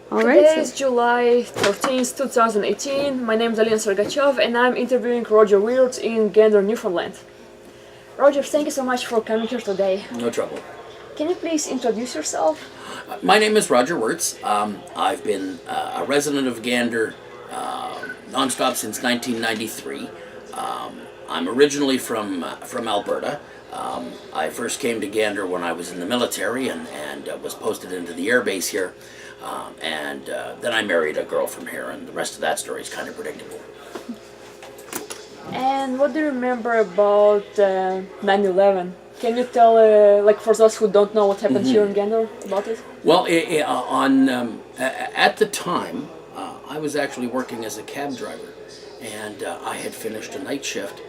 Today is July 13th, 2018. My name is Alina Sergachev and I'm interviewing Roger Wiertz in Gander, Newfoundland. Roger, thank you so much for coming here today. No trouble. Can you please introduce yourself? My name is Roger Wiertz. I've been a resident of Gander nonstop since 1993. I'm originally from Alberta. I first came to Gander when I was in the military and was posted into the air base here. Then I married a girl from here, and the rest of that story is kind of predictable. And what do you remember about 9/11? Can you tell, like for those who don't know what happened here in Gander about it? Well, at the time, I was actually working as a cab driver, and I had finished a night shift.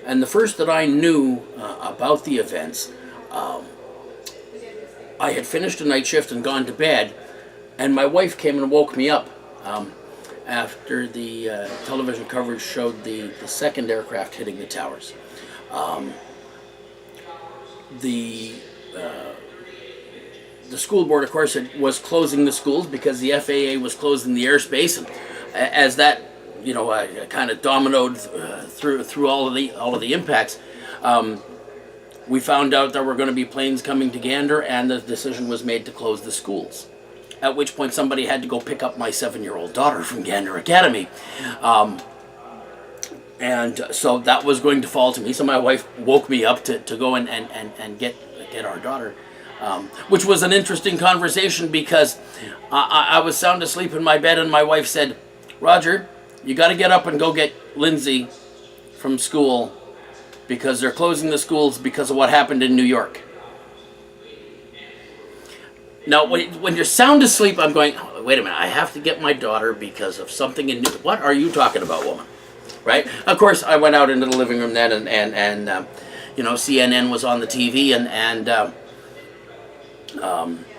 And the first that I knew about the events, I had finished a night shift and gone to bed, and my wife came and woke me up after the television coverage showed the second aircraft hitting the towers. The school board, of course, was closing the schools because the FAA was closing the airspace, and as that kind of dominoed through all of the impacts, we found out there were going to be planes coming to Gander, and the decision was made to close the schools. At which point somebody had to go pick up my 7-year-old daughter from Gander Academy. And so that was going to fall to me. So my wife woke me up to go and get our daughter. Which was an interesting conversation because I was sound asleep in my bed and my wife said, "Roger, you got to get up and go get Lindsay from school because they're closing the schools because of what happened in New York." Now, when you're sound asleep, I'm going, oh, wait a minute, I have to get my daughter because of something in New York. What are you talking about, woman? Right? Of course, I went out into the living room then and CNN was on the TV and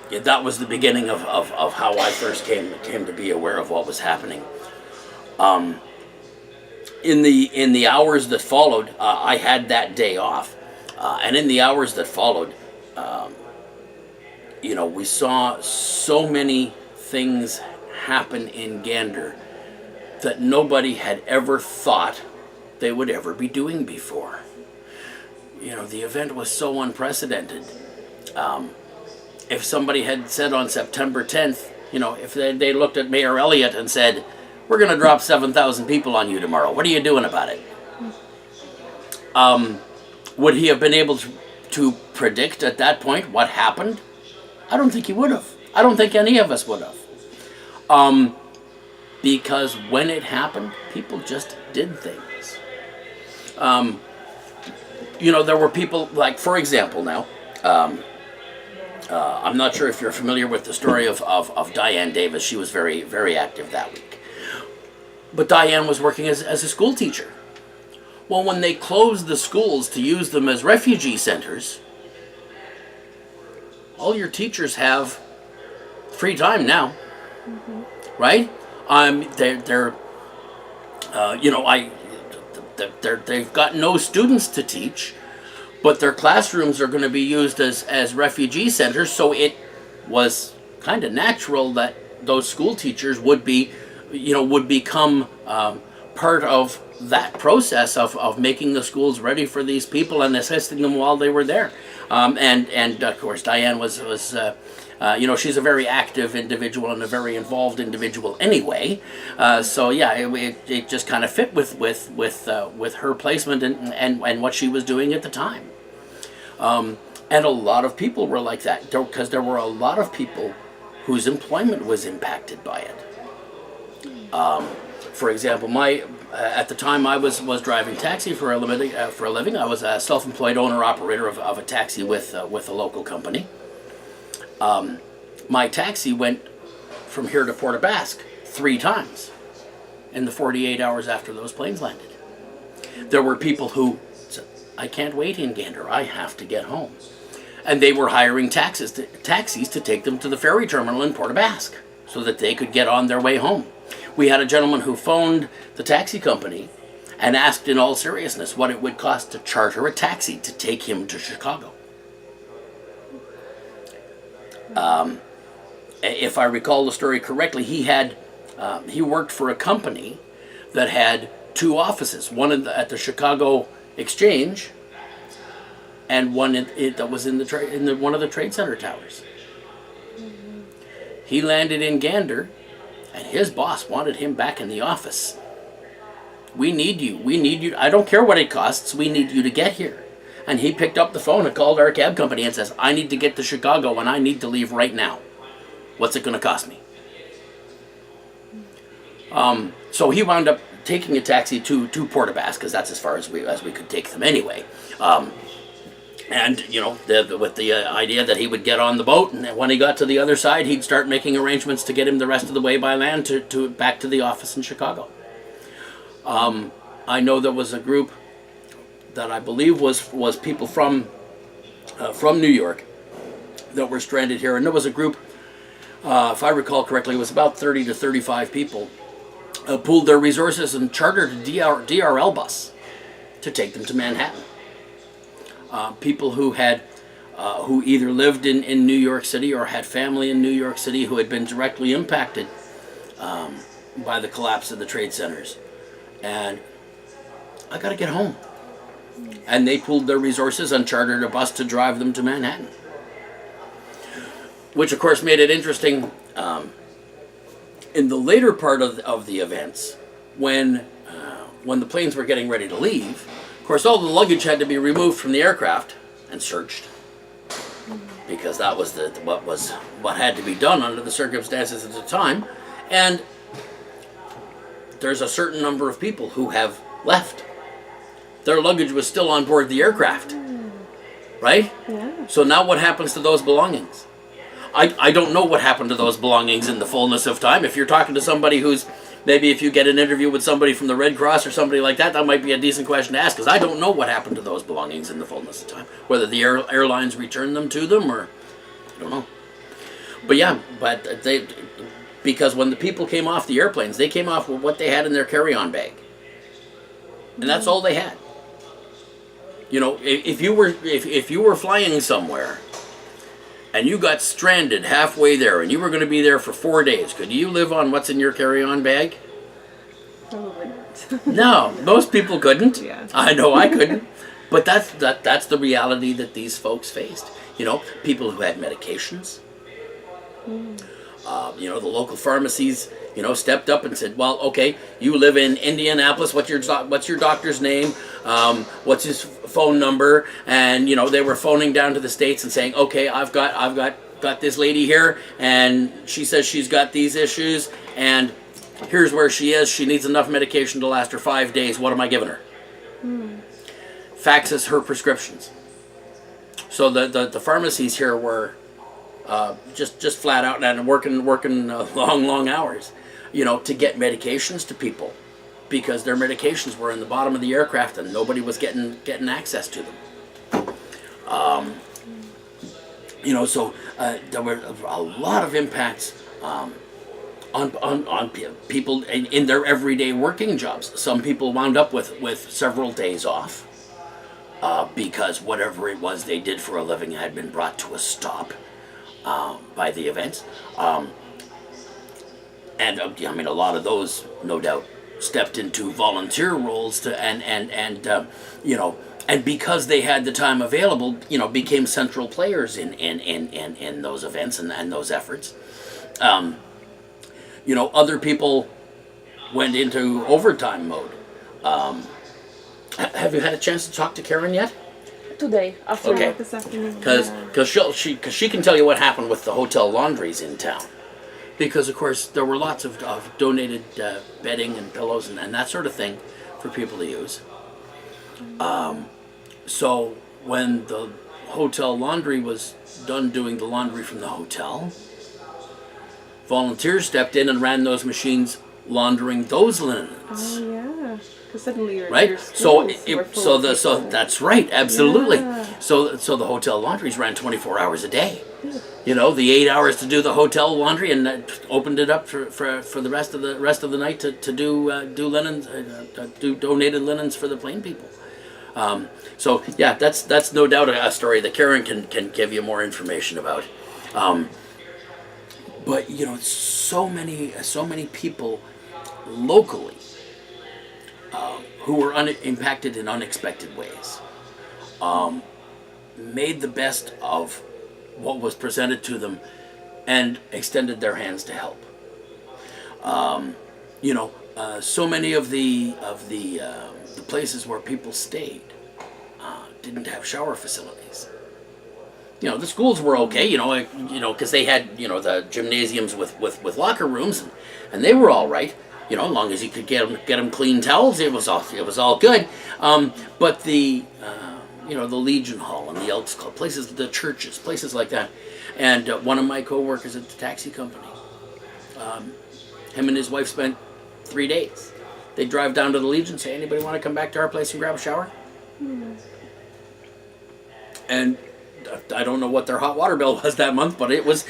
that was the beginning of how I first came to be aware of what was happening. In the hours that followed, I had that day off, and in the hours that followed, we saw so many things happen in Gander that nobody had ever thought they would ever be doing before. The event was so unprecedented. If somebody had said on September 10th, if they looked at Mayor Elliott and said, "We're going to drop 7,000 people on you tomorrow. What are you doing about it?" Would he have been able to predict at that point what happened? I don't think he would have. I don't think any of us would have. Because when it happened, people just did things. There were people, like, for example now, I'm not sure if you're familiar with the story of Diane Davis. She was very, very active that week. But Diane was working as a school teacher. Well, when they closed the schools to use them as refugee centers, all your teachers have free time now, right? They've got no students to teach, but their classrooms are going to be used as refugee centers. So it was kind of natural that those school teachers would become part of that process of making the schools ready for these people and assisting them while they were there. And of course, Diane was she's a very active individual and a very involved individual anyway. So yeah, it just kind of fit with her placement and what she was doing at the time. And a lot of people were like that because there were a lot of people whose employment was impacted by it. For example, at the time I was driving taxi for a living. I was a self-employed owner-operator of a taxi with a local company. My taxi went from here to Port aux Basques 3 times in the 48 hours after those planes landed. There were people who said, "I can't wait in Gander. I have to get home." And they were hiring taxis to take them to the ferry terminal in Port aux Basques so that they could get on their way home. We had a gentleman who phoned the taxi company and asked in all seriousness what it would cost to charter a taxi to take him to Chicago. if I recall the story correctly, he worked for a company that had two offices, one at the Chicago Exchange, and one that was in one of the Trade Center towers. He landed in Gander, and his boss wanted him back in the office. We need you. We need you. I don't care what it costs. We need you to get here. And he picked up the phone and called our cab company and says, I need to get to Chicago and I need to leave right now. What's it going to cost me? So he wound up taking a taxi to Port aux Basques, because that's as far as we could take them anyway. And, you know, with the idea that he would get on the boat, and when he got to the other side, he'd start making arrangements to get him the rest of the way by land to back to the office in Chicago. I know there was a group that I believe was people from New York that were stranded here, and there was a group, if I recall correctly, it was about 30 to 35 people, pooled their resources and chartered a DRL bus to take them to Manhattan. People who either lived in New York City or had family in New York City who had been directly impacted by the collapse of the trade centers. And I got to get home. And they pooled their resources and chartered a bus to drive them to Manhattan. Which, of course, made it interesting in the later part of the events, when the planes were getting ready to leave. Of course, all the luggage had to be removed from the aircraft and searched, because that was what had to be done under the circumstances at the time. And there's a certain number of people who have left. Their luggage was still on board the aircraft, right? Yeah. So now what happens to those belongings? I don't know what happened to those belongings in the fullness of time. If you're talking to somebody who's, maybe if you get an interview with somebody from the Red Cross or somebody like that, that might be a decent question to ask, because I don't know what happened to those belongings in the fullness of time. Whether the airlines returned them to them, or I don't know. But yeah, because when the people came off the airplanes, they came off with what they had in their carry-on bag. And that's all they had. You know, if you were flying somewhere and you got stranded halfway there and you were going to be there for 4 days, could you live on what's in your carry-on bag? Probably not. No, most people couldn't. Yeah. I know I couldn't. But that's the reality that these folks faced. You know, people who had medications. You know, the local pharmacies, you know, stepped up and said, well, okay, you live in Indianapolis, what's your doctor's name, what's his phone number, and, you know, they were phoning down to the States and saying, okay, I've got this lady here, and she says she's got these issues, and here's where she is, she needs enough medication to last her 5 days, what am I giving her? Faxes her prescriptions. So the pharmacies here were just flat out and working long hours, you know, to get medications to people, because their medications were in the bottom of the aircraft and nobody was getting access to them. You know, so there were a lot of impacts on people in their everyday working jobs. Some people wound up with several days off because whatever it was they did for a living had been brought to a stop by the events. And I mean, a lot of those, no doubt, stepped into volunteer roles and you know, and because they had the time available, you know, became central players in those events and those efforts. You know, other people went into overtime mode. Have you had a chance to talk to Karen yet? Today, after Okay. work. This afternoon. Because she can tell you what happened with the hotel laundries in town. Because, of course, there were lots of donated bedding and pillows and that sort of thing for people to use. So when the hotel laundry was done doing the laundry from the hotel, volunteers stepped in and ran those machines laundering those linens. Oh yeah, because suddenly your Right, your so schools were full of so people. that's right, absolutely. Yeah. So the hotel laundries ran 24 hours a day. You know, the 8 hours to do the hotel laundry, and that opened it up for the rest of the night to do linens, do donated linens for the plane people. So yeah, that's no doubt a story that Karen can give you more information about. But you know, so many people locally who were impacted in unexpected ways made the best of what was presented to them and extended their hands to help. You know, so many of the places where people stayed didn't have shower facilities. You know, the schools were okay, because they had, the gymnasiums with locker rooms, and they were all right. You know, as long as you could get them clean towels, it was all good. But the the Legion Hall and the Elks Club, places, the churches, places like that. And one of my co-workers at the taxi company, him and his wife spent 3 days. They'd drive down to the Legion, say, anybody want to come back to our place and grab a shower? And I don't know what their hot water bill was that month, but it was,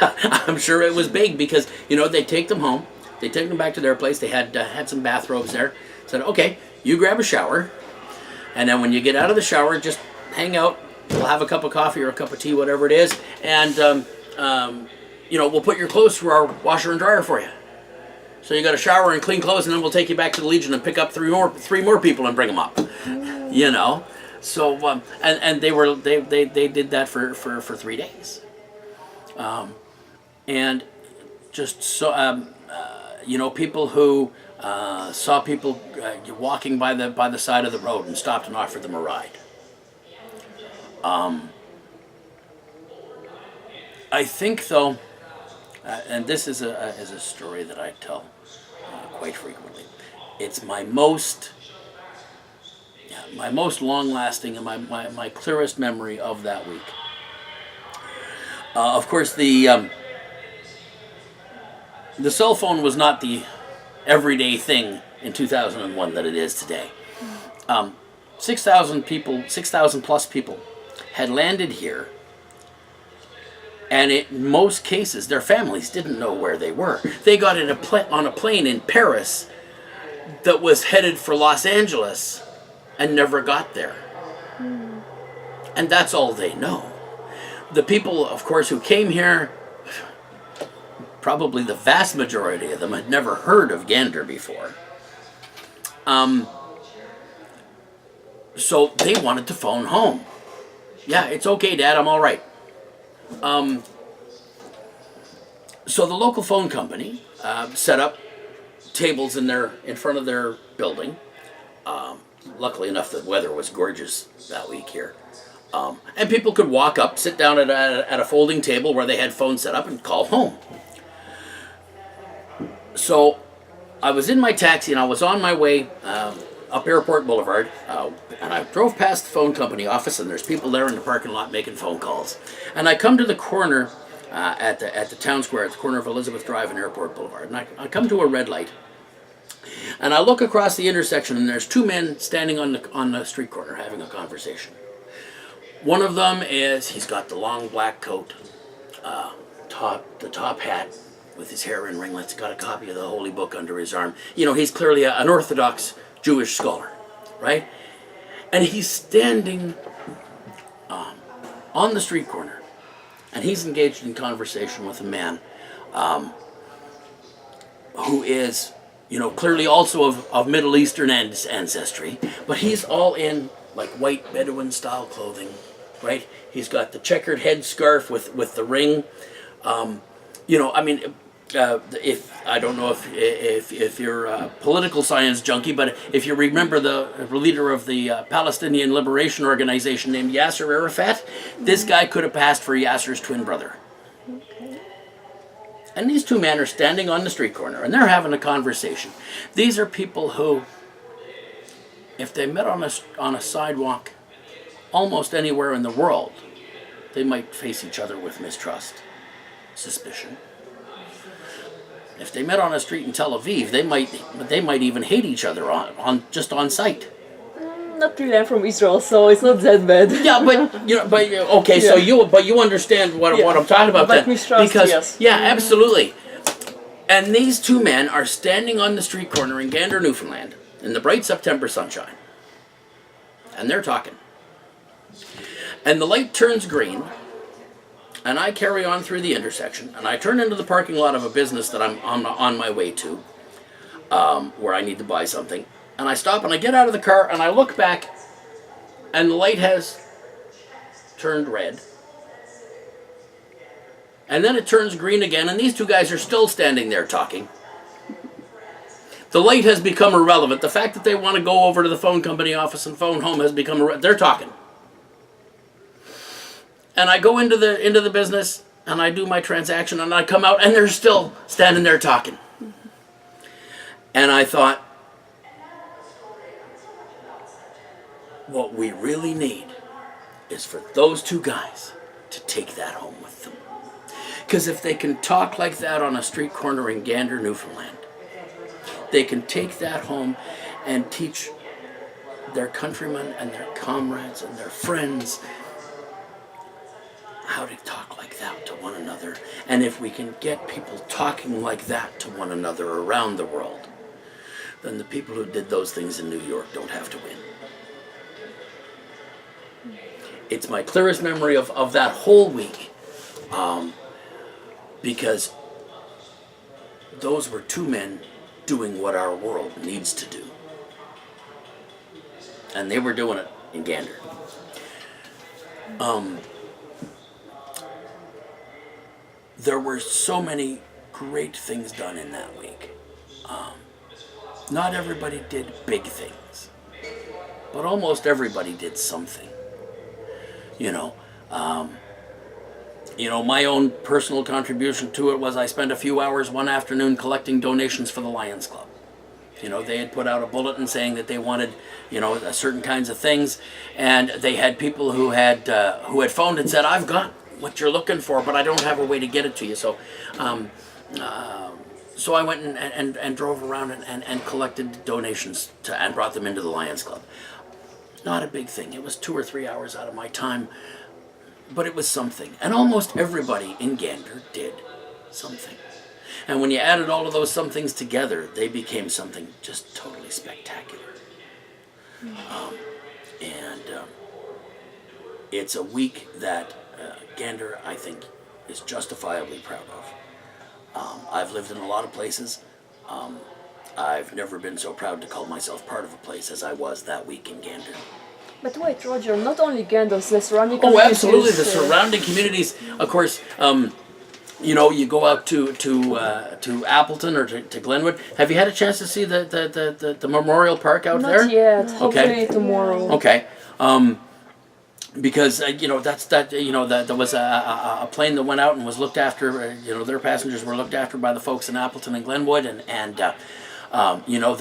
I'm sure it was big, because, they'd take them home, they'd take them back to their place, they had some bathrobes there, said, okay, you grab a shower, and then when you get out of the shower, just hang out, we'll have a cup of coffee or a cup of tea, whatever it is, and, we'll put your clothes through our washer and dryer for you. So you got to shower and clean clothes, and then we'll take you back to the Legion and pick up three more people and bring them up. So and they did that for 3 days, and just so people who saw people walking by the side of the road and stopped and offered them a ride. I think though, and this is a story that I tell quite frequently. It's my most long-lasting and my clearest memory of that week. Of course, the cell phone was not the everyday thing in 2001 that it is today. 6,000 plus people had landed here, and in most cases, their families didn't know where they were. They got on a plane in Paris that was headed for Los Angeles and never got there. And that's all they know. The people, of course, who came here, probably the vast majority of them had never heard of Gander before. So they wanted to phone home. Yeah, it's okay, Dad, I'm all right. So the local phone company set up tables in front of their building. Luckily enough, the weather was gorgeous that week here. And people could walk up, sit down at a folding table where they had phones set up and call home. So I was in my taxi and I was on my way up Airport Boulevard, and I drove past the phone company office, and there's people there in the parking lot making phone calls. And I come to the corner at the town square, at the corner of Elizabeth Drive and Airport Boulevard, and I come to a red light. And I look across the intersection, and there's two men standing on the street corner having a conversation. One of them he's got the long black coat, the top hat with his hair in ringlets, got a copy of the Holy Book under his arm. He's clearly an Orthodox Jewish scholar, right? And he's standing on the street corner, and he's engaged in conversation with a man who is, clearly also of Middle Eastern ancestry, but he's all in like white Bedouin style clothing, right? He's got the checkered headscarf with the ring. If I don't know if you're a political science junkie, but if you remember the leader of the Palestinian Liberation Organization named Yasser Arafat, this guy could have passed for Yasser's twin brother. Okay. And these two men are standing on the street corner, and they're having a conversation. These are people who, if they met on a sidewalk almost anywhere in the world, they might face each other with mistrust, suspicion. If they met on a street in Tel Aviv, they might even hate each other on sight. Not really. I'm from Israel, so it's not that bad. Yeah, okay. Yeah. So you understand what I'm talking about then? Mistrust, yes. Yeah, absolutely. And these two men are standing on the street corner in Gander, Newfoundland, in the bright September sunshine, and they're talking. And the light turns green And I carry on through the intersection, and I turn into the parking lot of a business that I'm on my way to, where I need to buy something. And I stop and I get out of the car and I look back, and the light has turned red. And then it turns green again, and these two guys are still standing there talking. The light has become irrelevant. The fact that they want to go over to the phone company office and phone home has become they're talking. And I go into the business, and I do my transaction, and I come out, and they're still standing there talking. And I thought, what we really need is for those two guys to take that home with them. Because if they can talk like that on a street corner in Gander, Newfoundland, they can take that home and teach their countrymen and their comrades and their friends how to talk like that to one another. And if we can get people talking like that to one another around the world, then the people who did those things in New York don't have to win. It's my clearest memory of that whole week, because those were two men doing what our world needs to do. And they were doing it in Gander. There were so many great things done in that week. Not everybody did big things, but almost everybody did something. My own personal contribution to it was I spent a few hours one afternoon collecting donations for the Lions Club. They had put out a bulletin saying that they wanted, certain kinds of things, and they had people who had phoned and said, "I've got what you're looking for, but I don't have a way to get it to you." So I went and drove around and collected donations and brought them into the Lions Club. Not a big thing. It was 2 or 3 hours out of my time, but it was something. And almost everybody in Gander did something. And when you added all of those somethings together, they became something just totally spectacular. It's a week that Gander, I think, is justifiably proud of. I've lived in a lot of places. I've never been so proud to call myself part of a place as I was that week in Gander. But wait, Roger, not only Gander, the surrounding communities. Oh, absolutely. The surrounding communities, of course, you go out to Appleton or to Glenwood. Have you had a chance to see the memorial park out there? Not yet. Hopefully tomorrow. Okay. Because there was a plane that went out and was looked after. Their passengers were looked after by the folks in Appleton and Glenwood, and there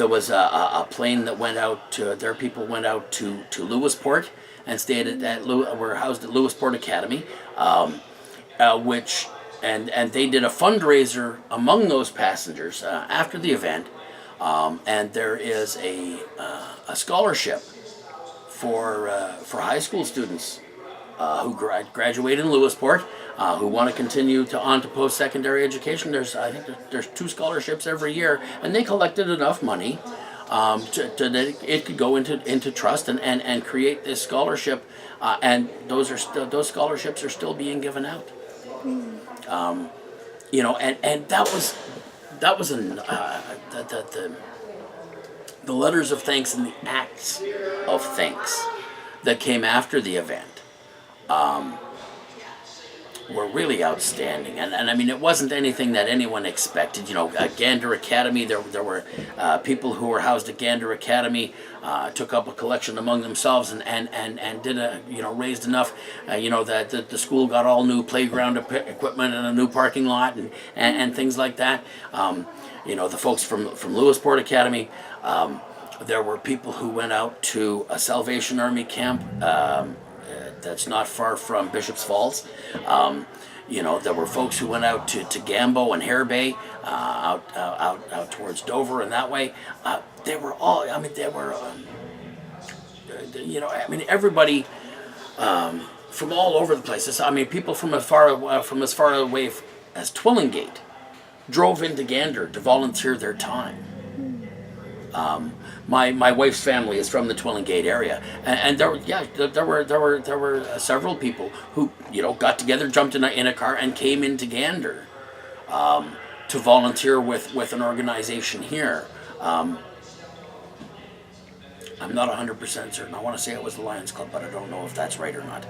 was a plane that went out. Their people went out to Lewisporte and stayed were housed at Lewisporte Academy, and they did a fundraiser among those passengers after the event, and there is a scholarship for high school students who graduate in Lewisporte, who want to continue on to post-secondary education. I think there's 2 scholarships every year, and they collected enough money that it could go into trust and create this scholarship, and those scholarships are still being given out. And that was the letters of thanks and the acts of thanks that came after the event were really outstanding. And I mean, it wasn't anything that anyone expected. At Gander Academy, there were people who were housed at Gander Academy, took up a collection among themselves and did raised enough, that the school got all new playground equipment and a new parking lot and things like that. The folks from Lewisporte Academy, there were people who went out to a Salvation Army camp that's not far from Bishop's Falls. There were folks who went out to Gambo and Hare Bay, out towards Dover and that way. They were all, everybody from all over the place. People from as far away as Twillingate drove into Gander to volunteer their time. My wife's family is from the Twillingate area, and there were several people who got together, jumped in a car, and came into Gander to volunteer with an organization here. I'm not 100% certain. I want to say it was the Lions Club, but I don't know if that's right or not.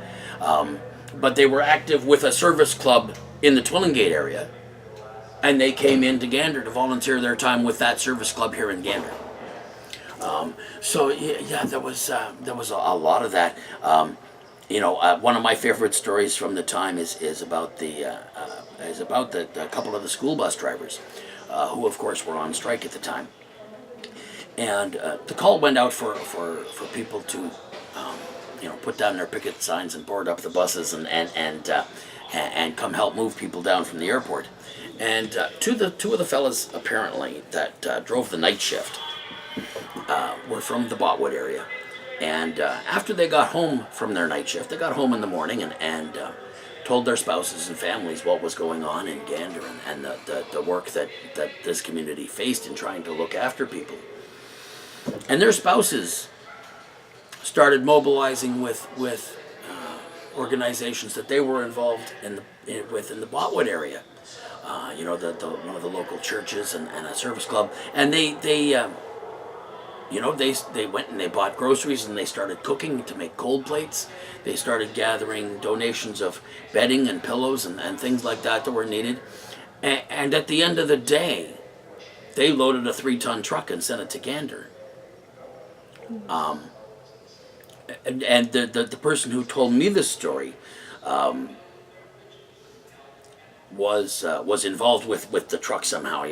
But they were active with a service club in the Twillingate area, and they came into Gander to volunteer their time with that service club here in Gander. So there was a lot of that. One of my favorite stories from the time is about the couple of the school bus drivers, who of course were on strike at the time. And the call went out for people to, put down their picket signs and board up the buses and come help move people down from the airport. And two of the fellas apparently that drove the night shift were from the Botwood area. And after they got home from their night shift, they got home in the morning and told their spouses and families what was going on in Gander and the work that this community faced in trying to look after people. And their spouses started mobilizing with organizations that they were involved in the Botwood area. One of the local churches and a service club, and they went and they bought groceries and they started cooking to make cold plates. They started gathering donations of bedding and pillows and things like that were needed. And at the end of the day, they loaded a 3-ton truck and sent it to Gander. And the person who told me this story was involved with the truck somehow.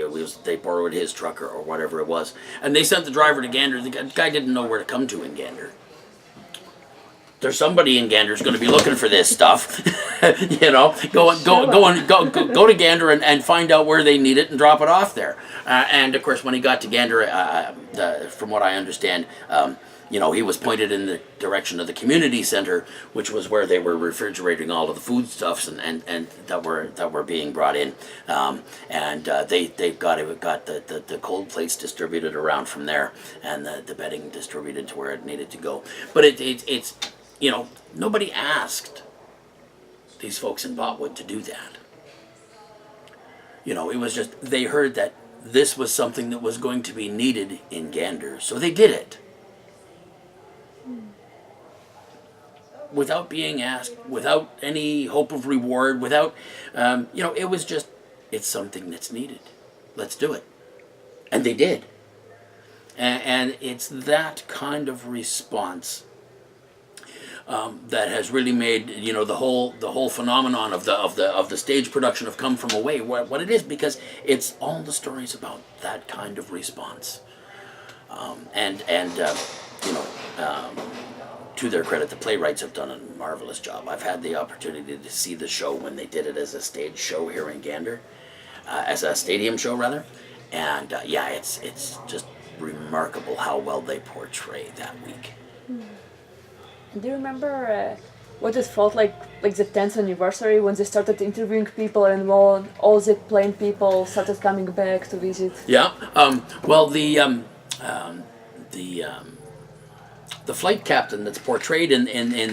They borrowed his truck or whatever it was, and they sent the driver to Gander. The guy didn't know where to come to in Gander. There's somebody in Gander who's going to be looking for this stuff. Go to Gander and find out where they need it and drop it off there. And of course, when he got to Gander, from what I understand, he was pointed in the direction of the community center, which was where they were refrigerating all of the foodstuffs and that were being brought in. They got the cold plates distributed around from there, and the bedding distributed to where it needed to go. But it's nobody asked these folks in Botwood to do that. It was just they heard that this was something that was going to be needed in Gander, so they did it. Without being asked, without any hope of reward, without, it was just, it's something that's needed. Let's do it. And they did. And it's that kind of response that has really made, the whole phenomenon of the stage production of Come From Away what it is, because it's all the stories about that kind of response. To their credit, the playwrights have done a marvelous job. I've had the opportunity to see the show when they did it as a stage show here in Gander, as a stadium show rather, and it's just remarkable how well they portray that week. Do you remember what it felt like the 10th anniversary when they started interviewing people and all the plane people started coming back to visit? Yeah. Well, the flight captain that's portrayed in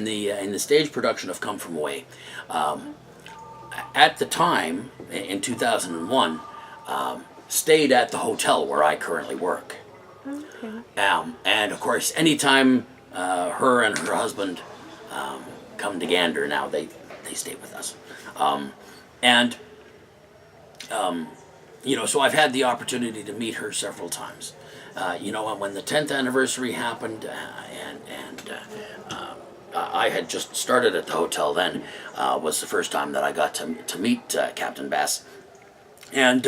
the stage production of Come From Away, at the time in 2001, stayed at the hotel where I currently work. Okay. And of course, anytime her and her husband come to Gander now, they stay with us. So I've had the opportunity to meet her several times. And when the 10th anniversary happened, I had just started at the hotel then, was the first time that I got to meet Captain Bass. And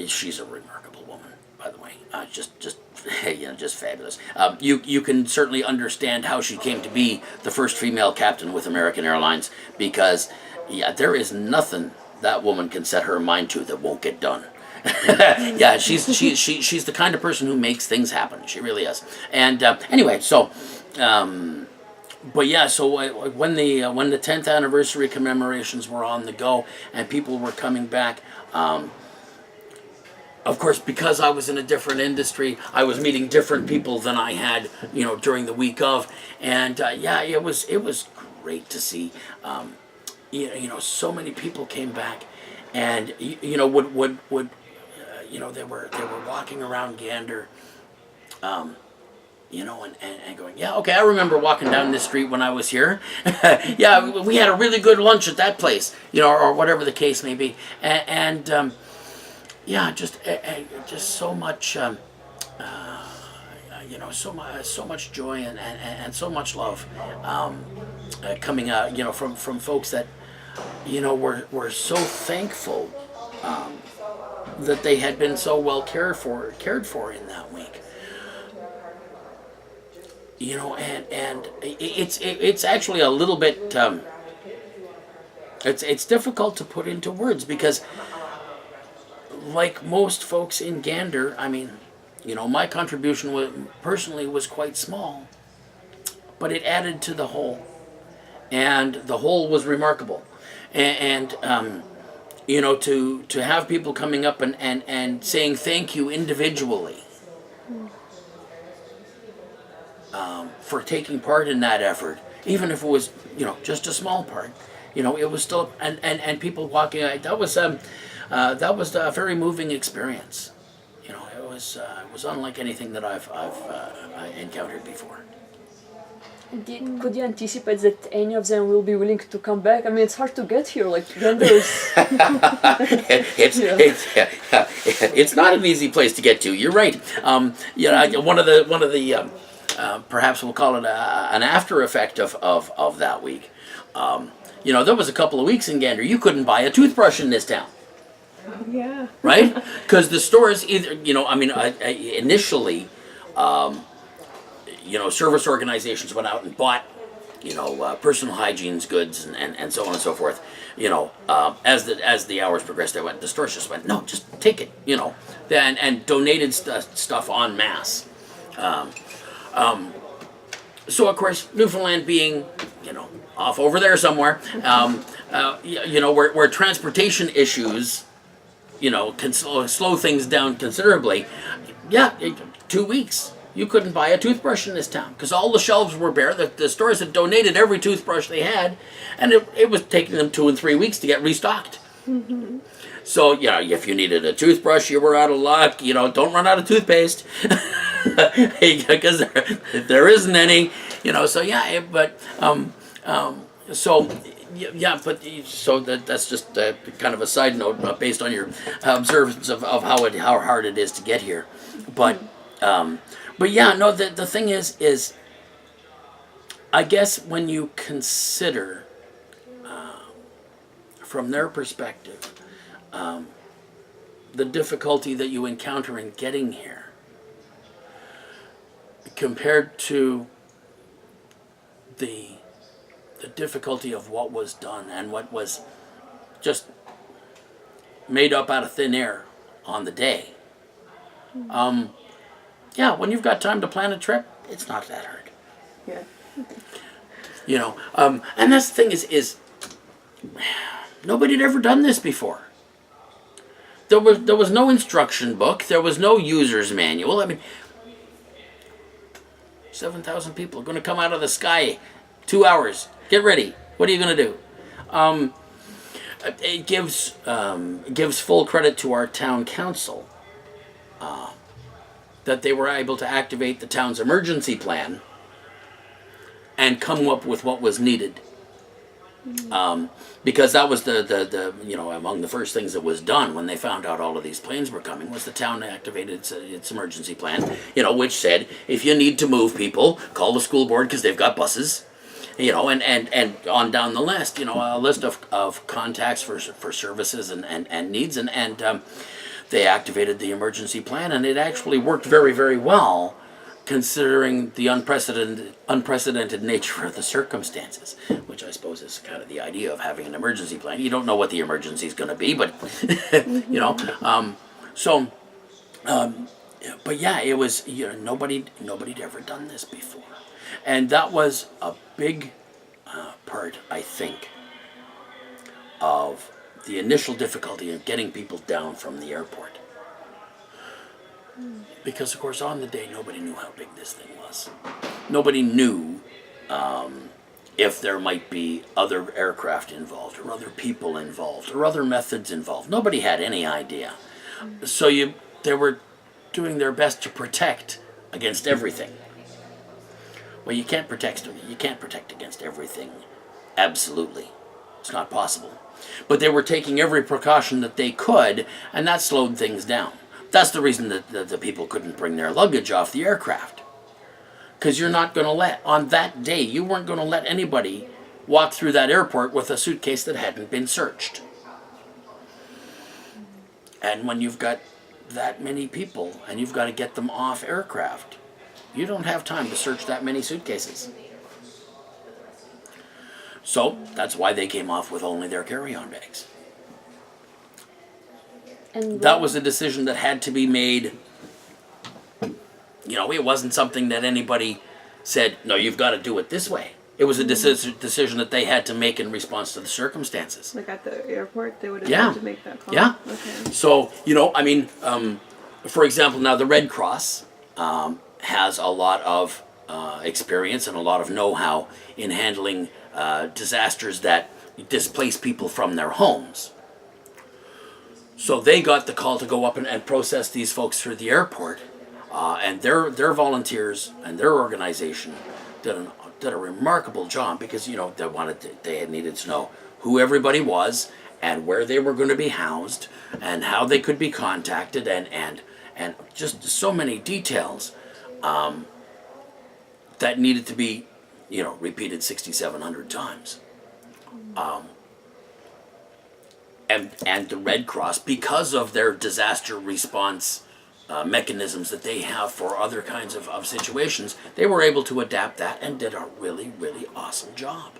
she's a remarkable woman, by the way. Just fabulous. You can certainly understand how she came to be the first female captain with American Airlines, because there is nothing that woman can set her mind to that won't get done. Yeah, she's the kind of person who makes things happen. She really is. And anyway, so when the 10th anniversary commemorations were on the go and people were coming back, of course, because I was in a different industry, I was meeting different people than I had, during the week of, and yeah, it was great to see. So many people came back, and would they were walking around Gander, and going, yeah, okay, I remember walking down this street when I was here. Yeah, we had a really good lunch at that place, or whatever the case may be, and yeah, just so much, so much joy and so much love coming out, from folks that, were so thankful that they had been so well cared for in that week. And it's actually a little bit, it's difficult to put into words because, like most folks in Gander, I mean, my contribution personally was quite small, but it added to the whole, and the whole was remarkable, and to have people coming up and saying thank you individually. For taking part in that effort, even if it was, just a small part, it was still, and people walking, that was a very moving experience. It was unlike anything that I've encountered before. Could you anticipate that any of them will be willing to come back? I mean, it's hard to get here, like Gander is... It's not an easy place to get to. You're right. One of the perhaps we'll call it an after effect of that week. There was a couple of weeks in Gander you couldn't buy a toothbrush in this town. Yeah. Right? Because the stores either, initially, service organizations went out and bought, personal hygiene goods and so on and so forth. As the hours progressed, the stores just went, no, just take it, and donated stuff en masse. So of course, Newfoundland being, off over there somewhere, where transportation issues, can slow things down considerably. Yeah, 2 weeks. You couldn't buy a toothbrush in this town because all the shelves were bare. The stores had donated every toothbrush they had, and it was taking them 2 and 3 weeks to get restocked. Mm-hmm. So, if you needed a toothbrush, you were out of luck. Don't run out of toothpaste because there isn't any. So yeah, but so that's just kind of a side note based on your observance of how hard it is to get here. But yeah, no. The thing is I guess when you consider from their perspective the difficulty that you encounter in getting here compared to the difficulty of what was done and what was just made up out of thin air on the day. Yeah, when you've got time to plan a trip, it's not that hard. Yeah. And that's the thing is nobody had ever done this before. There was no instruction book. There was no user's manual. I mean, 7,000 people are going to come out of the sky. 2 hours. Get ready. What are you going to do? It gives full credit to our town council that they were able to activate the town's emergency plan and come up with what was needed. Because that was the among the first things that was done when they found out all of these planes were coming was the town activated its emergency plan, which said if you need to move people, call the school board because they've got buses, and on down the list, a list of contacts for services and needs, and they activated the emergency plan, and it actually worked very, very well, considering the unprecedented nature of the circumstances, which I suppose is kind of the idea of having an emergency plan. You don't know what the emergency is going to be, but but yeah, it was nobody'd ever done this before, and that was a big part, I think, of the initial difficulty of getting people down from the airport. Because, of course, on the day, nobody knew how big this thing was. Nobody knew if there might be other aircraft involved or other people involved or other methods involved. Nobody had any idea. So they were doing their best to protect against everything. Well, you can't protect against everything. Absolutely. It's not possible. But they were taking every precaution that they could, and that slowed things down. That's the reason that the people couldn't bring their luggage off the aircraft. Because you're not going to on that day, you weren't going to let anybody walk through that airport with a suitcase that hadn't been searched. And when you've got that many people and you've got to get them off aircraft, you don't have time to search that many suitcases. So that's why they came off with only their carry-on bags. And that was a decision that had to be made. It wasn't something that anybody said, no, you've got to do it this way. It was a decision that they had to make in response to the circumstances. Like at the airport, they would have had to make that call? Yeah. Okay. So, for example, now the Red Cross has a lot of experience and a lot of know-how in handling disasters that displace people from their homes. So they got the call to go up and process these folks through the airport. And their volunteers and their organization did a remarkable job because they needed to know who everybody was and where they were going to be housed and how they could be contacted and just so many details that needed to be repeated 6,700 times. And the Red Cross, because of their disaster response mechanisms that they have for other kinds of situations, they were able to adapt that and did a really, really awesome job.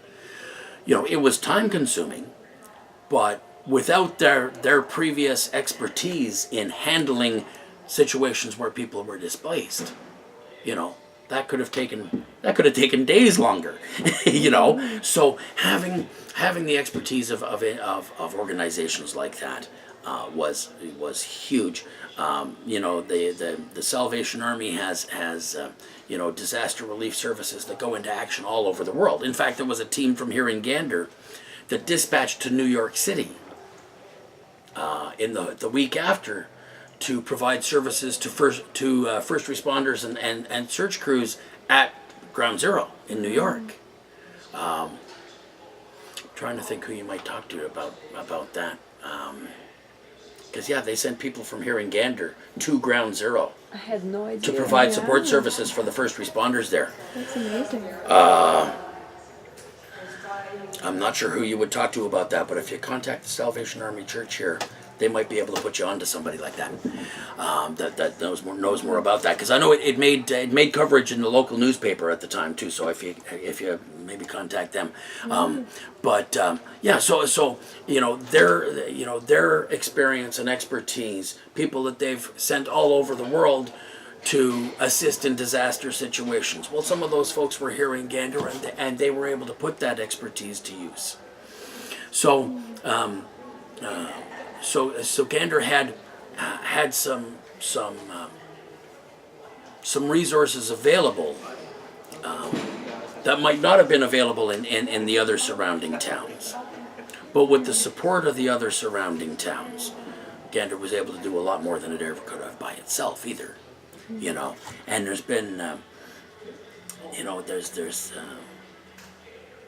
It was time consuming, but without their previous expertise in handling situations where people were displaced, that could have taken days longer. So having the expertise of organizations like that was huge. The Salvation Army has disaster relief services that go into action all over the world. In fact, there was a team from here in Gander that dispatched to New York City in the week after to provide services to first responders and search crews at Ground Zero in New York. Trying to think who you might talk to about that. Because they sent people from here in Gander to Ground Zero. I had no idea. To provide support services for the first responders there. That's amazing. I'm not sure who you would talk to about that, but if you contact the Salvation Army Church here, they might be able to put you on to somebody like that that knows more about that. Because I know it made coverage in the local newspaper at the time too. So if you maybe contact them, so their experience and expertise, people that they've sent all over the world to assist in disaster situations. Well, some of those folks were here in Gander, and they were able to put that expertise to use. So. So Gander had some resources available that might not have been available in the other surrounding towns. But with the support of the other surrounding towns, Gander was able to do a lot more than it ever could have by itself either. And there's been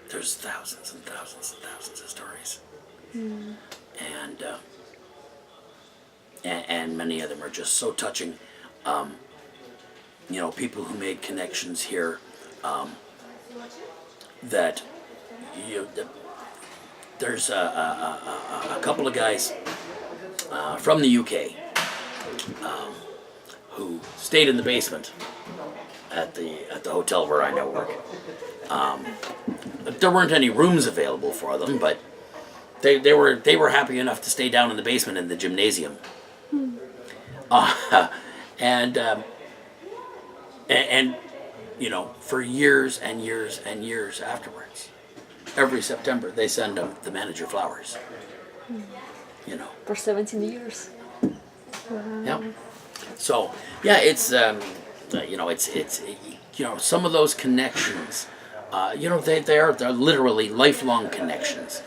there's thousands and thousands and thousands of stories. And many of them are just so touching. People who made connections here that there's a couple of guys from the UK who stayed in the basement at the hotel where I now work. There weren't any rooms available for them, but they were happy enough to stay down in the basement in the gymnasium. For years and years and years afterwards, every September they send them the manager flowers. For 17 years. Yeah. So yeah, it's you know, it's you know, some of those connections, you know, they're literally lifelong connections.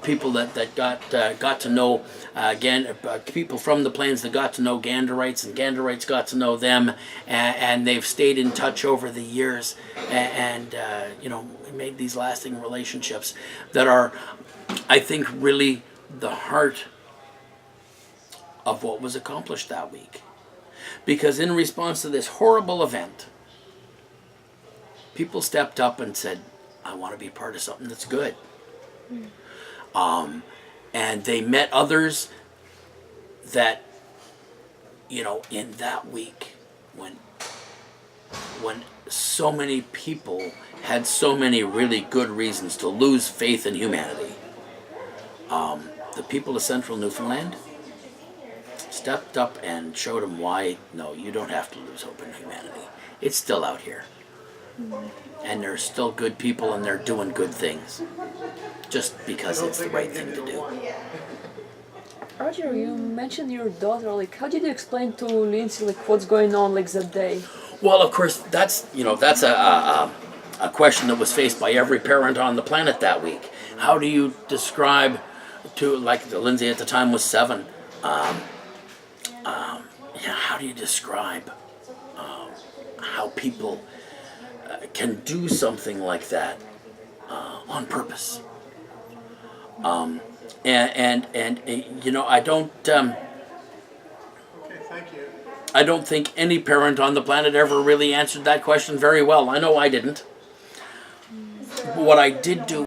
People that got to know people from the plains that got to know Ganderites, and Ganderites got to know them, and they've stayed in touch over the years, and you know, made these lasting relationships that are, I think, really the heart of what was accomplished that week. Because in response to this horrible event, people stepped up and said, I want to be part of something that's good. And they met others that, you know, in that week, when so many people had so many really good reasons to lose faith in humanity, the people of central Newfoundland stepped up and showed them why, no, you don't have to lose hope in humanity. It's still out here. And there's still good people, and they're doing good things. Just because it's the right thing to do. Roger, you mentioned your daughter. Like, how did you explain to Lindsay like what's going on like that day? Well, of course, that's, you know, that's a question that was faced by every parent on the planet that week. How do you describe to, like, Lindsay at the time was 7. Yeah, how do you describe how people can do something like that on purpose? And you know, I don't think any parent on the planet ever really answered that question very well. I know I didn't. What I did do